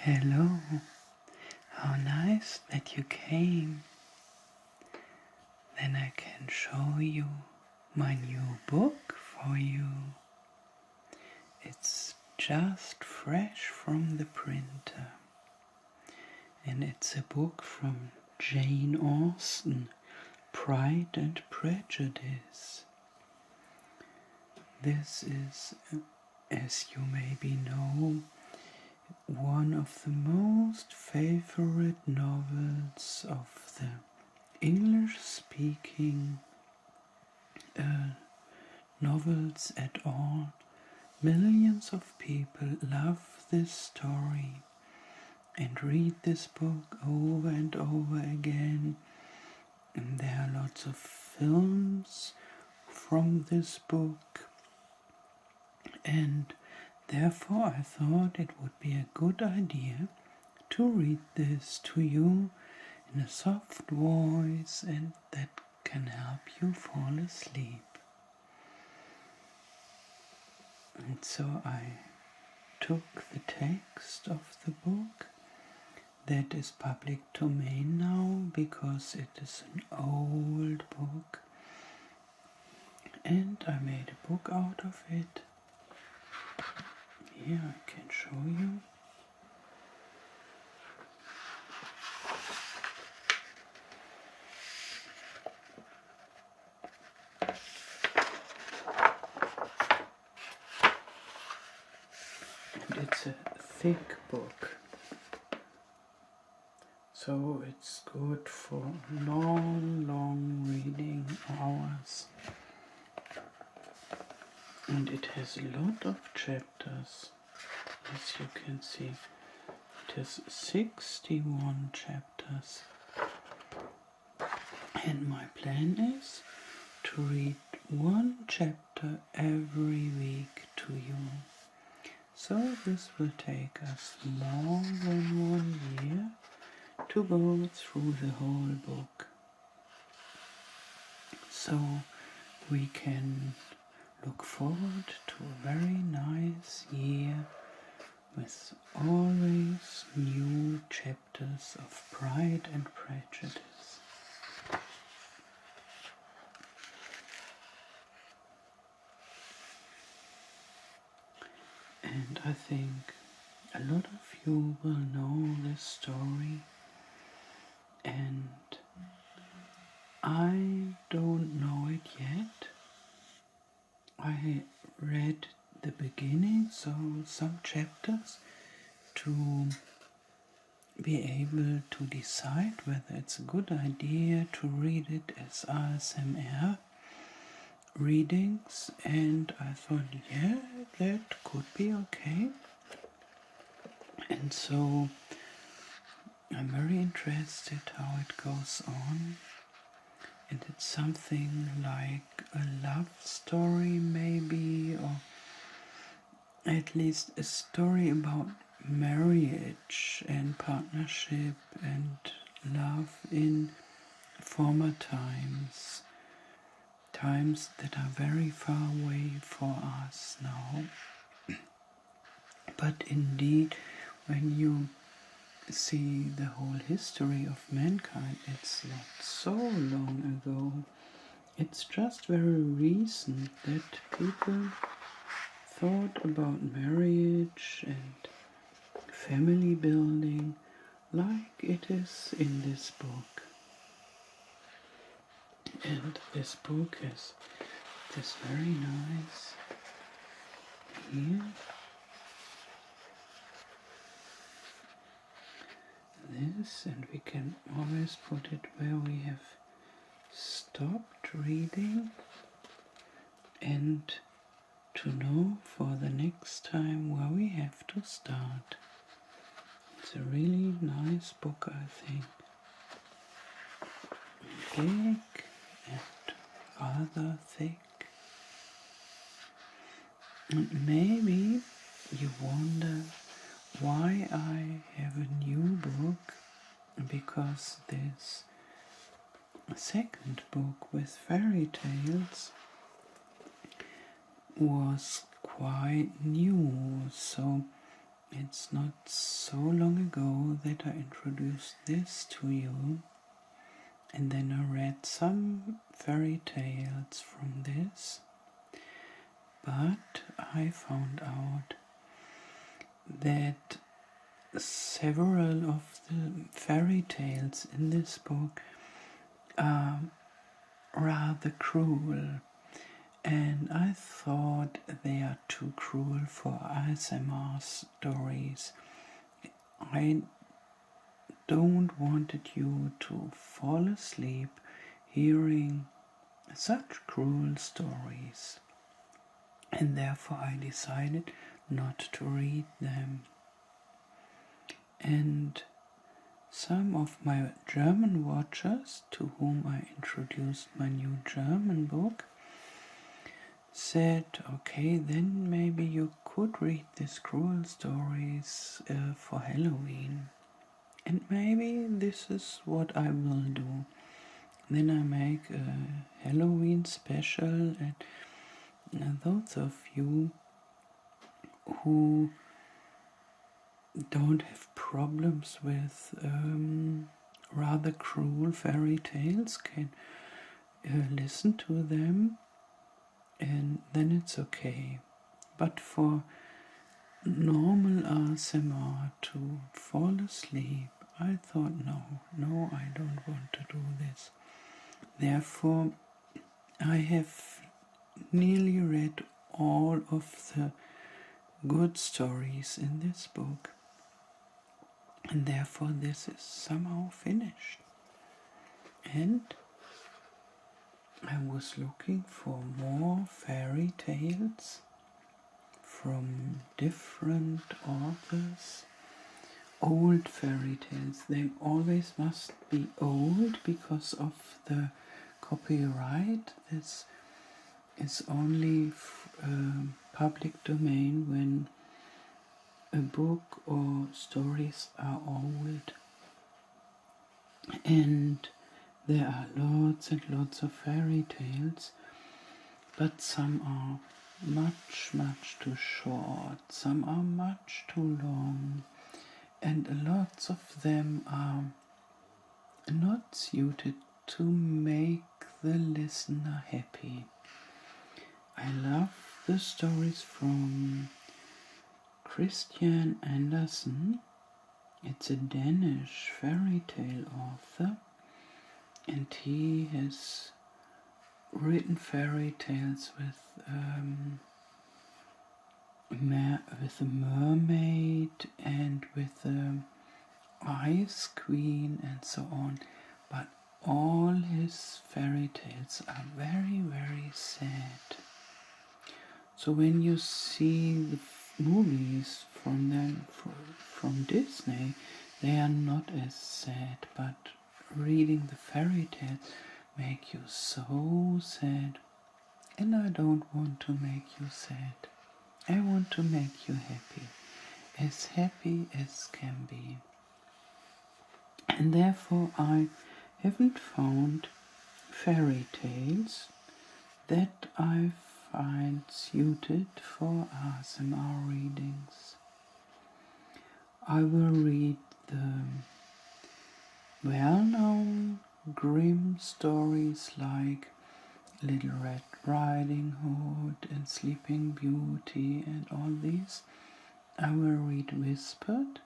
Hello, how nice that you came. Then I can show you my new book for you. It's just fresh from the printer. And it's a book from Jane Austen, Pride and Prejudice. This is, as you maybe know, one of the most favorite novels of the English-speaking novels at all. Millions of people love this story and read this book over and over again. And there are lots of films from this book. And therefore I thought it would be a good idea to read this to you in a soft voice, and that can help you fall asleep. And so I took the text of the book that is public domain now because it is an old book, and I made a book out of it. Here I can show you. And it's a thick book, so it's good for long reading hours. And it has a lot of chapters, as you can see. It has 61 chapters. And my plan is to read one chapter every week to you. So this will take us more than 1 year to go through the whole book. So we can look forward to a very nice year with always new chapters of Pride and Prejudice. And I think a lot of you will know this story, and I don't know it yet. I read the beginning, so some chapters, to be able to decide whether it's a good idea to read it as ASMR readings, and I thought, yeah, that could be okay. And so I'm very interested how it goes on. And it's something like a love story maybe, or at least a story about marriage and partnership and love in former times. Times that are very far away for us now. But indeed, when you see the whole history of mankind, it's not so long ago. It's just very recent that people thought about marriage and family building like it is in this book. And this book is this very nice here. This, and we can always put it where we have stopped reading, and to know for the next time where we have to start. It's a really nice book, I think. Big and rather thick. And maybe you wonder why I have a new book, because this second book with fairy tales was quite new, so it's not so long ago that I introduced this to you, and then I read some fairy tales from this, but I found out that several of the fairy tales in this book are rather cruel, and I thought they are too cruel for ASMR stories. I don't wanted you to fall asleep hearing such cruel stories, and therefore I decided not to read them. And some of my German watchers, to whom I introduced my new German book, said, okay, then maybe you could read these cruel stories for Halloween. And maybe this is what I will do. Then I make a Halloween special, and those of you who don't have problems with rather cruel fairy tales can listen to them, and then it's okay. But for normal ASMR to fall asleep, I thought, no, I don't want to do this. Therefore, I have nearly read all of the good stories in this book, and therefore this is somehow finished. And I was looking for more fairy tales from different authors. Old fairy tales, they always must be old because of the copyright. This is only public domain when a book or stories are old. And there are lots and lots of fairy tales, but some are much too short, some are much too long, and lots of them are not suited to make the listener happy. I love the stories from Christian Andersen. It's a Danish fairy tale author, and he has written fairy tales with a mermaid and with a ice queen and so on, but all his fairy tales are very sad. So when you see the movies from them from Disney, they are not as sad, but reading the fairy tales make you so sad, and I don't want to make you sad. I want to make you happy as can be. And therefore I haven't found fairy tales that I find suited for ASMR readings. I will read the well-known grim stories like Little Red Riding Hood and Sleeping Beauty and all these. I will read whispered,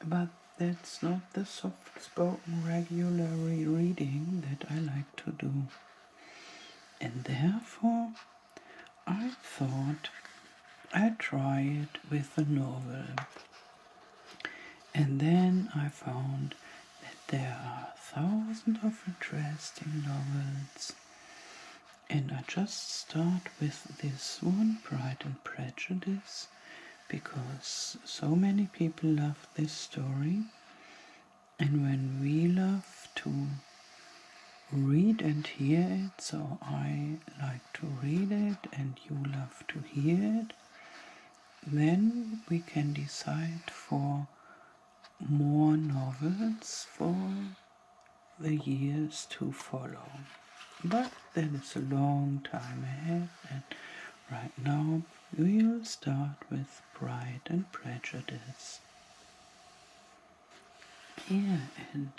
but that's not the soft-spoken regular reading that I like to do. And therefore, I thought I'd try it with a novel. And then I found that there are thousands of interesting novels. And I just start with this one, Pride and Prejudice, because so many people love this story. And when we love to read and hear it, so I like to read it and you love to hear it, then we can decide for more novels for the years to follow. But that is a long time ahead, and right now we'll start with Pride and Prejudice. Yeah, and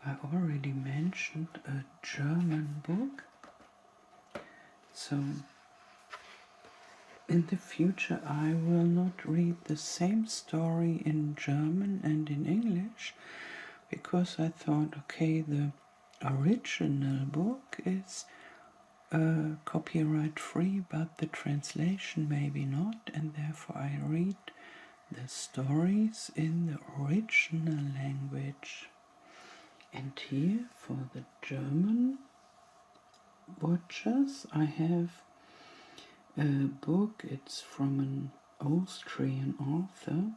I already mentioned a German book. So in the future I will not read the same story in German and in English, because I thought, okay, the original book is copyright free, but the translation maybe not, and therefore I read the stories in the original language. And here for the German watchers I have a book. It's from an Austrian author,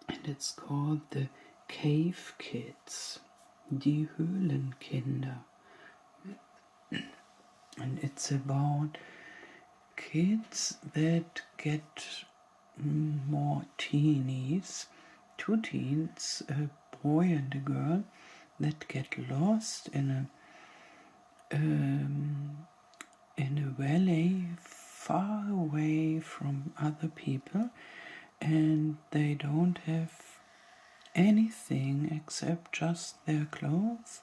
and it's called The Cave Kids, Die Höhlenkinder. And it's about kids that get more teenies, two teens, a boy and a girl, that get lost in a valley far away from other people, and they don't have anything except just their clothes,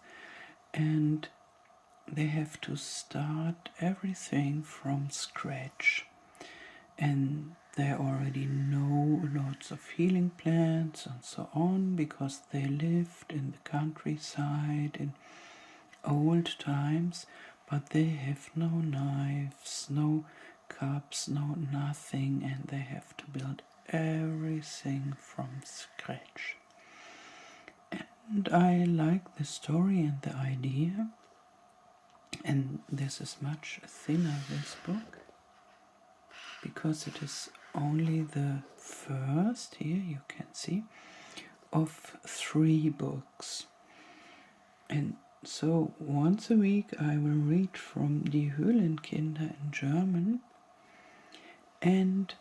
and they have to start everything from scratch. And they already know lots of healing plants and so on, because they lived in the countryside in old times, but they have no knives, no cups, no nothing, and they have to build everything from scratch. And I like the story and the idea, and this is much thinner, this book, because it is only the first, here you can see, of 3 books. And so once a week I will read from Die Höhlenkinder in German, and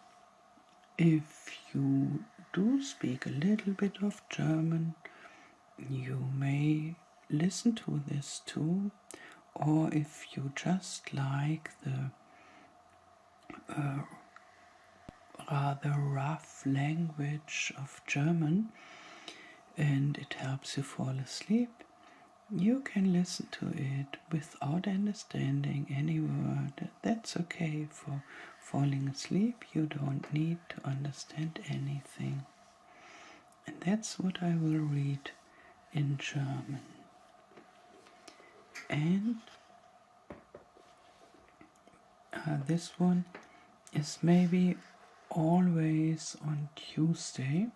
if you do speak a little bit of German, you may listen to this too, or if you just like the rather rough language of German and it helps you fall asleep, you can listen to it without understanding any word. That's okay for falling asleep. You don't need to understand anything. And that's what I will read in German. And this one is maybe always on Tuesday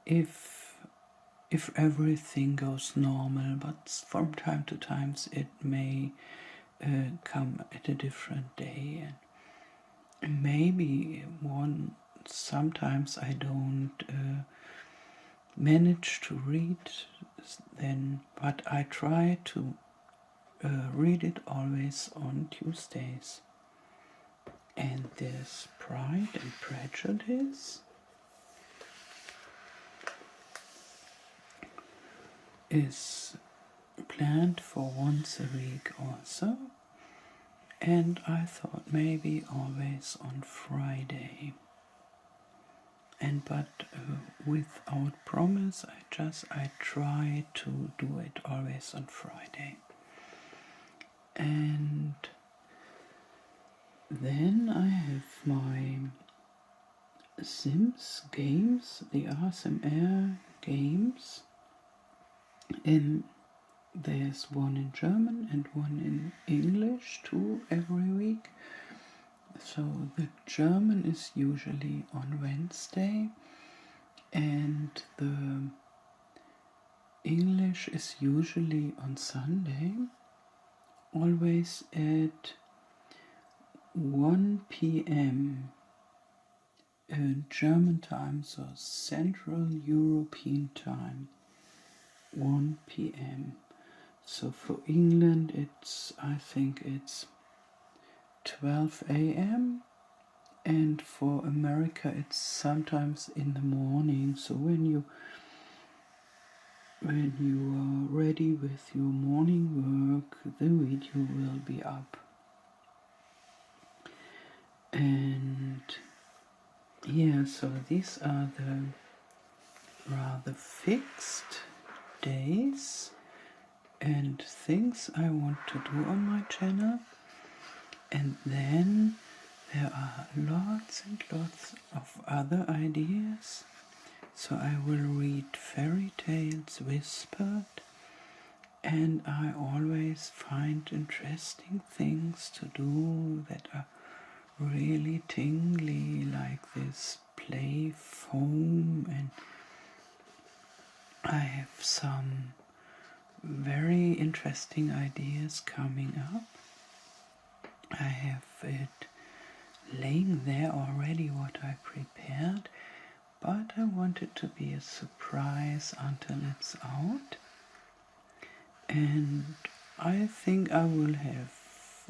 if everything goes normal, but from time to time it may come at a different day, and maybe sometimes I don't manage to read then, but I try to read it always on Tuesdays. And there's Pride and Prejudice is planned for once a week also, and I thought maybe always on Friday. And but without promise, I try to do it always on Friday. And then I have my Sims games, the ASMR games, and there's one in German and one in English too every week. So the German is usually on Wednesday, and the English is usually on Sunday, always at 1 p.m. German time, so Central European time, 1 p.m. So for England I think it's 12 a.m. and for America it's sometimes in the morning. So when you are ready with your morning work, the video will be up. And yeah, so these are the rather fixed days and things I want to do on my channel. And then there are lots and lots of other ideas. So I will read fairy tales whispered, and I always find interesting things to do that are really tingly, like this play foam, and I have some very interesting ideas coming up. I have it laying there already, what I prepared, but I want it to be a surprise until it's out. And I think I will have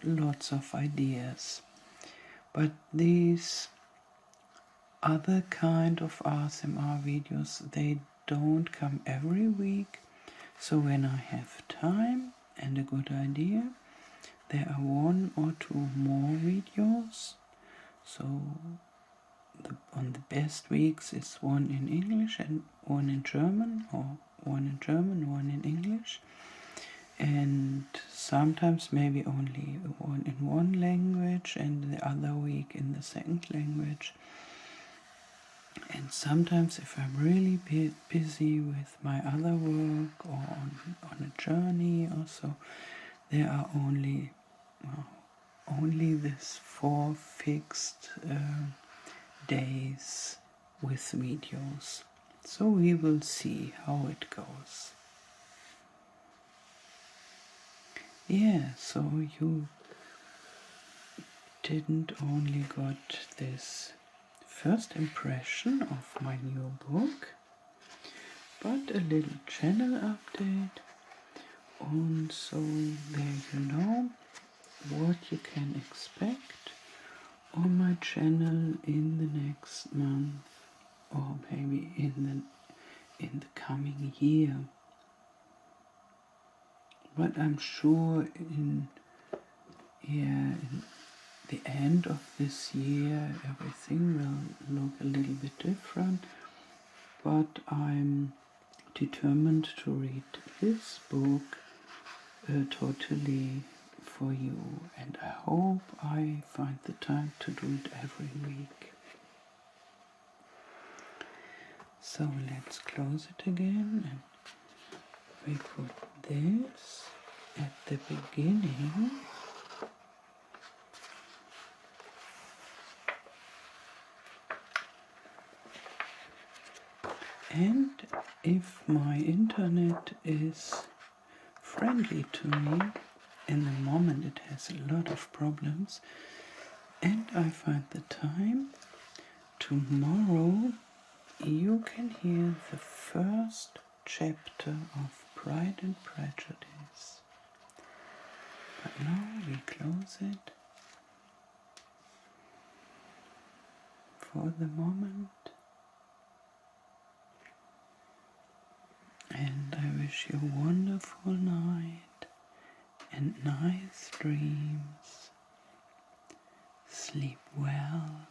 lots of ideas. But these other kind of ASMR videos, they don't come every week. So when I have time and a good idea, there are one or two more videos. So on the best weeks is one in English and one in German, or one in German, one in English. And sometimes maybe only one in one language and the other week in the second language. And sometimes if I'm really busy with my other work or on a journey or so, there are only this 4 fixed days with videos. So we will see how it goes. Yeah, so you didn't only got this first impression of my new book, but a little channel update, and so there you know what you can expect on my channel in the next month, or maybe in the coming year. But I'm sure in the end of this year everything will look a little bit different, but I'm determined to read this book totally for you, and I hope I find the time to do it every week. So let's close it again, and we put this at the beginning. And if my internet is friendly to me, in the moment it has a lot of problems, and I find the time, tomorrow you can hear the first chapter of Pride and Prejudice. But now we close it for the moment. And I wish you a wonderful night and nice dreams. Sleep well.